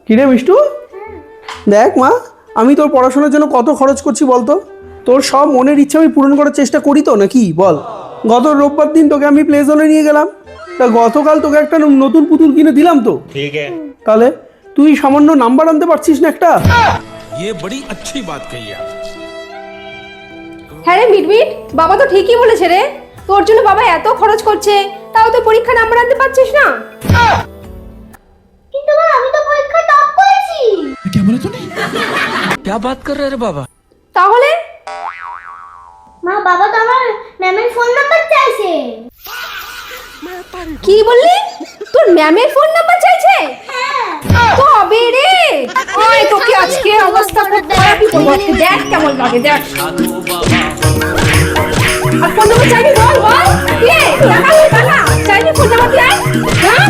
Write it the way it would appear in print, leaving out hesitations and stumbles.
কিরে মিষ্টু, দেখ মা, আমি তোর পড়াশোনার জন্য কত খরচ করছি বলতো। তোর সব মনের ইচ্ছা আমি পূরণ করার চেষ্টা করি তো নাকি বল। গত রোববার দিন তোকে আমি প্লে জোনে নিয়ে গেলাম, তা গতকাল তোকে একটা নতুন পুতুল কিনে দিলাম তো। ঠিক আছে, তাহলে তুই সামান্য নাম্বার আনতে পারছিস না একটা? ये बड़ी अच्छी बात कही है। হ্যাঁ রে মিটমিট, বাবা তো ঠিকই বলেছে রে। তোর জন্য বাবা এত খরচ করছে, তাও তো পরীক্ষা নাম্বার আনতে পারছিস না। কিন্তু মা আমি তো পরীক্ষা টপ করেছি। क्या बोला तूने? क्या बात कर रहे रे बाबा? তাহলে মা বাবা তো আমার ম্যামের ফোন নাম্বার চাইছে। কি বললি? তোর ম্যামের ফোন নাম্বার চাইছে? তবে রে, ওই তোকে আজকে অবস্থা খুব খারাপই করবো। আজকে দেখ কেমন লাগে, দেখ। আর ফোন নাম্বার চাইবি, বল বল। কে টাকা চাইবি, ফোন নাম্বার দিয়ে আয়। হ্যাঁ